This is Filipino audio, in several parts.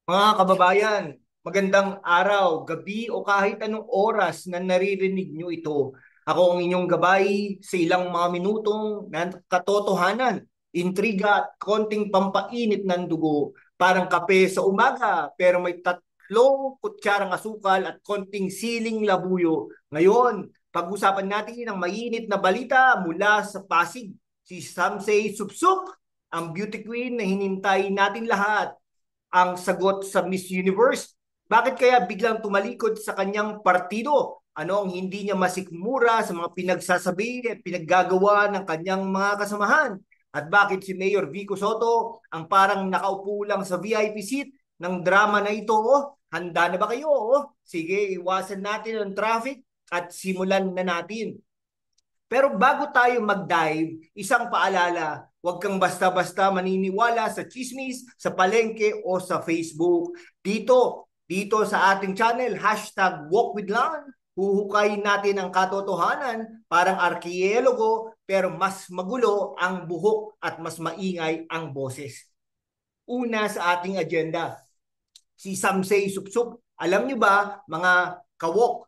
Mga kababayan, magandang araw, gabi o kahit anong oras na naririnig nyo ito. Ako ang inyong gabay sa ilang mga minutong ng katotohanan, intriga at konting pampainit ng dugo. Parang kape sa umaga pero may 3 kutsarang asukal at konting siling labuyo. Ngayon, pag-usapan natin ang mainit na balita mula sa Pasig. Si Samsey Supsup, ang beauty queen na hinintay natin lahat ang sagot sa Miss Universe. Bakit kaya biglang tumalikod sa kanyang partido? Ano ang hindi niya masikmura sa mga pinagsasabi at pinaggagawa ng kanyang mga kasamahan? At bakit si Mayor Vico Soto ang parang nakaupo lang sa VIP seat ng drama na ito? Oh, handa na ba kayo? Oh, sige, iwasan natin ang traffic at simulan na natin. Pero bago tayo mag-dive, isang paalala, huwag kang basta-basta maniniwala sa chismis, sa palengke o sa Facebook. Dito sa ating channel, #WalkWithLon, huhukayin natin ang katotohanan, parang arkeologo, pero mas magulo ang buhok at mas maingay ang boses. Una sa ating agenda, si Samsey Supsup. Alam niyo ba, mga kawok,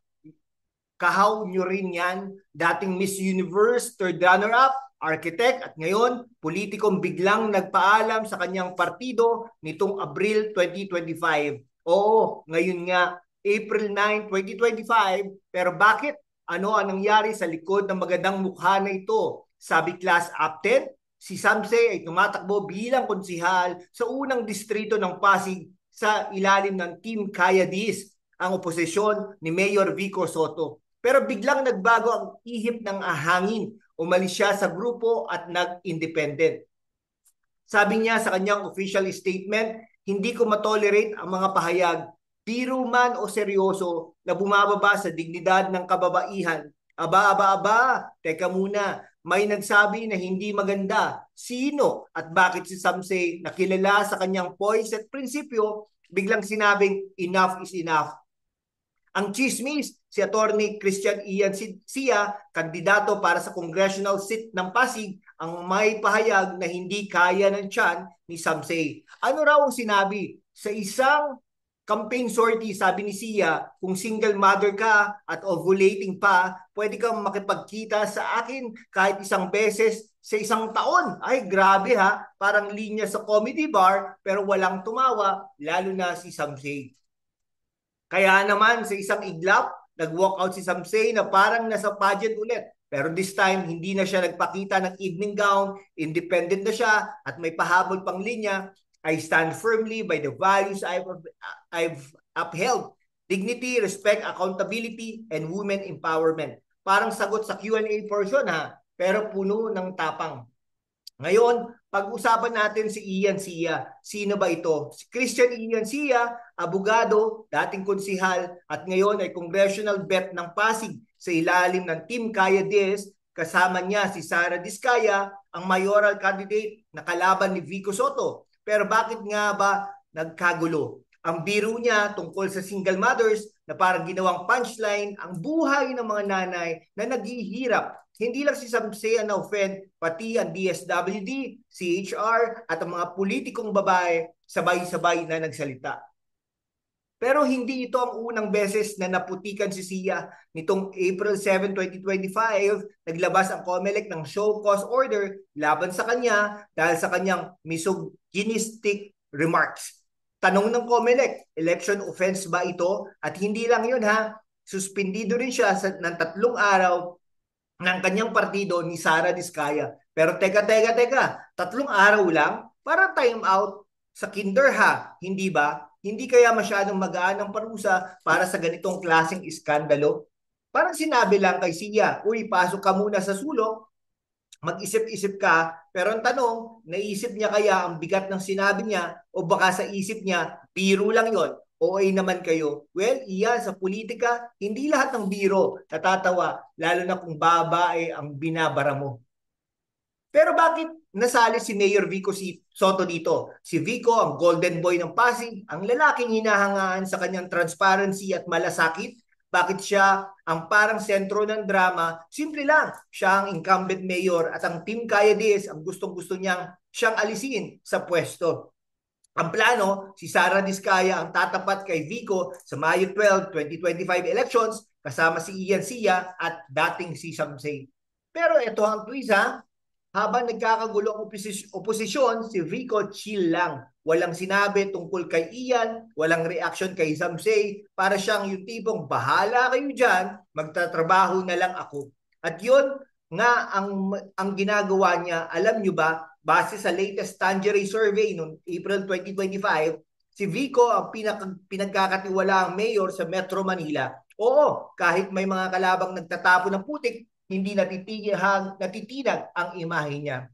kahaw nyo rin yan, dating Miss Universe, third runner-up, architect, at ngayon, politikong biglang nagpaalam sa kanyang partido nitong Abril 2025. Oo, ngayon nga, April 9, 2025, pero bakit? Ano ang nangyari sa likod ng magandang mukha na ito? Sabi class Upton, si Samse ay tumatakbo bilang konsihal sa unang distrito ng Pasig sa ilalim ng Team Kaya Dis, ang oposisyon ni Mayor Vico Soto. Pero biglang nagbago ang ihip ng hangin. Umalis siya sa grupo at nag-independent. Sabi niya sa kanyang official statement, hindi ko matolerate ang mga pahayag, biro man o seryoso, na bumababa sa dignidad ng kababaihan. Aba, teka muna, may nagsabi na hindi maganda. Sino at bakit si Samsey na kilala sa kanyang poise at prinsipyo, biglang sinabing enough is enough? Ang chismis, si Attorney Christian Ian Sia, kandidato para sa congressional seat ng Pasig, ang may pahayag na hindi kaya ng tiyan ni Samsey. Ano raw ang sinabi? Sa isang campaign sortie, sabi ni Sia, kung single mother ka at ovulating pa, pwede kang makipagkita sa akin kahit isang beses sa isang taon. Ay, grabe ha. Parang linya sa comedy bar pero walang tumawa, lalo na si Samsey. Kaya naman sa isang iglap, nag-walk out si Samsey na parang nasa pageant ulit. Pero this time, hindi na siya nagpakita ng evening gown, independent na siya, at may pahabol pang linya. I stand firmly by the values I've upheld. Dignity, respect, accountability, and women empowerment. Parang sagot sa Q&A portion ha, pero puno ng tapang. Ngayon, pag-usapan natin si Ian Sia. Sino ba ito? Si Christian Ian Sia, abogado, dating konsihal, at ngayon ay congressional vet ng Pasig sa ilalim ng Team Kaya Diaz. Kasama niya si Sara Diskaya, ang mayoral candidate na kalaban ni Vico Soto. Pero bakit nga ba nagkagulo? Ang biro niya tungkol sa single mothers na parang ginawang punchline ang buhay ng mga nanay na naghihirap. Hindi lang si Samsey ang na-offend, pati ang DSWD, CHR at ang mga politikong babae sabay-sabay na nagsalita. Pero hindi ito ang unang beses na naputikan si Sia. Nitong April 7, 2025, naglabas ang COMELEC ng show cause order laban sa kanya dahil sa kanyang misogynistic remarks. Tanong ng COMELEC, election offense ba ito? At hindi lang yun ha, suspindido rin siya ng 3 araw ng kanyang partido ni Sara Diskaya. Pero teka, 3 araw lang? Para time out sa kinder ha, hindi ba? Hindi kaya masyadong magaan ang parusa para sa ganitong klaseng iskandalo? Parang sinabi lang kay Sia, uy, pasok ka muna sa sulok, mag-isip-isip ka, pero ang tanong, naisip niya kaya ang bigat ng sinabi niya o baka sa isip niya, biro lang yon. OA naman kayo. Well, iya, sa politika, hindi lahat ng biro natatawa, lalo na kung babae ang binabara mo. Pero bakit nasali si Mayor Vico Soto dito? Si Vico, ang golden boy ng Pasig, ang lalaking hinahangaan sa kanyang transparency at malasakit. Bakit siya ang parang sentro ng drama? Simple lang, siya ang incumbent mayor at ang Team Kaya Diaz ang gustong-gusto niyang siyang alisin sa pwesto. Ang plano, si Sara Diskaya ang tatapat kay Vico sa Mayo 12, 2025 elections kasama si Ian Sia at dating si Samsey. Pero ito ang twist ha, habang nagkakagulo ang oposisyon, si Vico chill lang. Walang sinabi tungkol kay Ian, walang reaction kay Samsey, para siyang yung tipong bahala kayo dyan, magtatrabaho na lang ako. At yun nga ang ginagawa niya, alam nyo ba, base sa latest Tangeray survey noong April 2025, si Vico ang pinagkakatiwalaang mayor sa Metro Manila. Oo, kahit may mga kalabang nagtatapon ng putik, hindi natitinag ang imahe niya.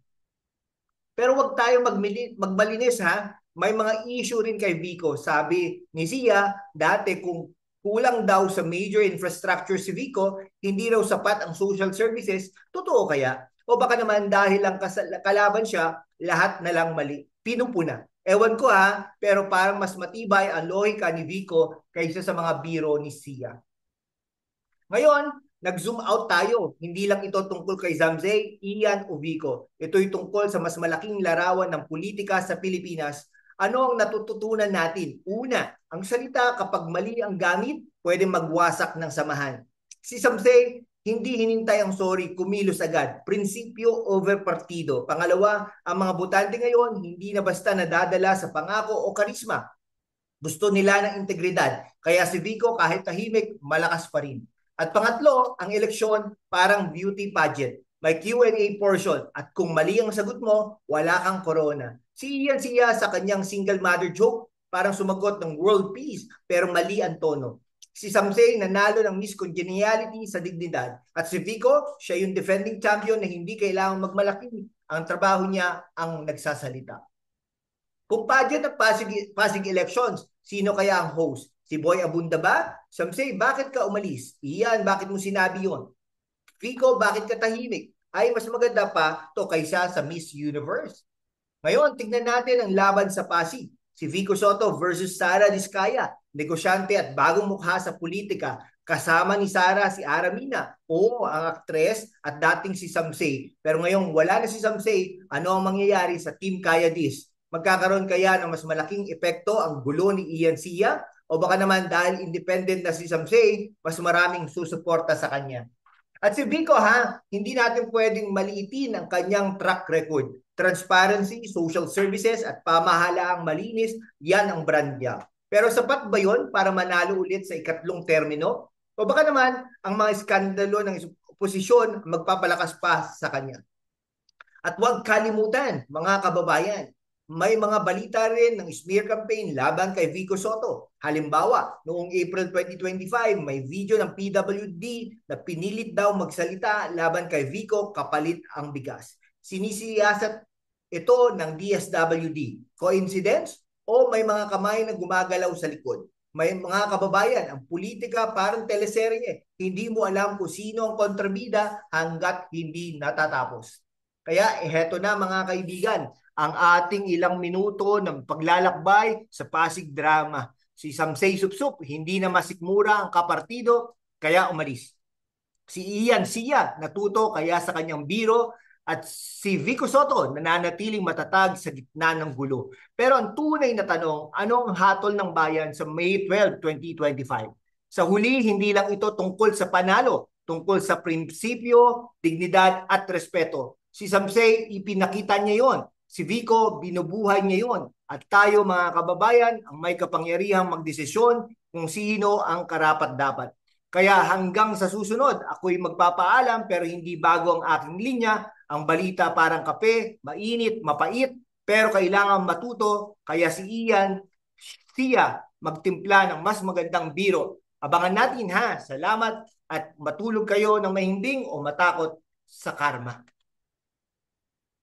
Pero wag tayo magmalinis ha. May mga issue rin kay Vico. Sabi ni Zia, dati kung kulang daw sa major infrastructure si Vico, hindi raw sapat ang social services. Totoo kaya? O baka naman dahil lang kalaban siya, lahat na lang mali. Pinupuna. Ewan ko ha, pero parang mas matibay ang lohika ni Vico kaysa sa mga biro ni Sia. Ngayon, nag-zoom out tayo. Hindi lang ito tungkol kay Zamzay, Ian o Vico. Ito'y tungkol sa mas malaking larawan ng politika sa Pilipinas. Ano ang natututunan natin? Una, ang salita kapag mali ang gamit, pwede magwasak ng samahan. Si Zamzay, hindi hinintay ang sorry, kumilos agad. Prinsipyo over partido. Pangalawa, ang mga botante ngayon, hindi na basta nadadala sa pangako o karisma. Gusto nila ng integridad. Kaya si Vico kahit tahimik, malakas pa rin. At pangatlo, ang eleksyon parang beauty pageant. May Q&A portion at kung mali ang sagot mo, wala kang corona. Si Ian Sia sa kanyang single mother joke, parang sumagot ng world peace pero mali ang tono. Si Samsey nanalo ng Miss Congeniality sa dignidad. At si Vico, siya yung defending champion na hindi kailangang magmalaki. Ang trabaho niya ang nagsasalita. Kung pageant ng Pasig elections, sino kaya ang host? Si Boy Abunda ba? Samsey, bakit ka umalis? Iyan, bakit mo sinabi yon? Fico, bakit ka tahimik? Ay, mas maganda pa to kaysa sa Miss Universe. Ngayon, tignan natin ang laban sa Pasig. Si Vico Soto versus Sara Diskaya, negosyante at bagong mukha sa politika. Kasama ni Sara si Aramina, o ang aktres at dating si Samsey. Pero ngayon wala na si Samsey, ano ang mangyayari sa Team Kaya Dis? Magkakaroon kaya ng mas malaking epekto ang gulo ni Ian Sia? O baka naman dahil independent na si Samsey, mas maraming susuporta sa kanya? At si Vico ha, hindi natin pwedeng maliitin ang kanyang track record. Transparency, social services at pamahalaang malinis, yan ang brand niya. Pero sapat ba yon para manalo ulit sa ikatlong termino? O baka naman ang mga skandalo ng oposisyon magpapalakas pa sa kanya? At huwag kalimutan, mga kababayan, may mga balita rin ng smear campaign laban kay Vico Soto. Halimbawa, noong April 2025, may video ng PWD na pinilit daw magsalita laban kay Vico kapalit ang bigas. Sinisiyasat ito ng DSWD. Coincidence? O may mga kamay na gumagalaw sa likod? May mga kababayan, ang politika parang teleserye. Hindi mo alam kung sino ang kontrabida hanggat hindi natatapos. Kaya heto na mga kaibigan, ang ating ilang minuto ng paglalakbay sa Pasig Drama. Si Samsey Supsup, hindi na masikmura ang kapartido, kaya umalis. Si Ian Sia, natuto kaya sa kanyang biro, at si Vico Soto, nananatiling matatag sa gitna ng gulo. Pero ang tunay na tanong, ano ang hatol ng bayan sa May 12, 2025? Sa huli, hindi lang ito tungkol sa panalo, tungkol sa prinsipyo, dignidad at respeto. Si Samsey, ipinakita niya yon. Si Vico, binubuhay niya yon. At tayo mga kababayan, ang may kapangyarihang magdesisyon kung sino ang karapat-dapat. Kaya hanggang sa susunod, ako'y magpapaalam pero hindi bago ang aking linya. Ang balita parang kape, mainit, mapait, pero kailangan matuto. Kaya si Ian Sia magtimpla ng mas magandang biro. Abangan natin ha. Salamat at matulog kayo ng mahimbing o matakot sa karma.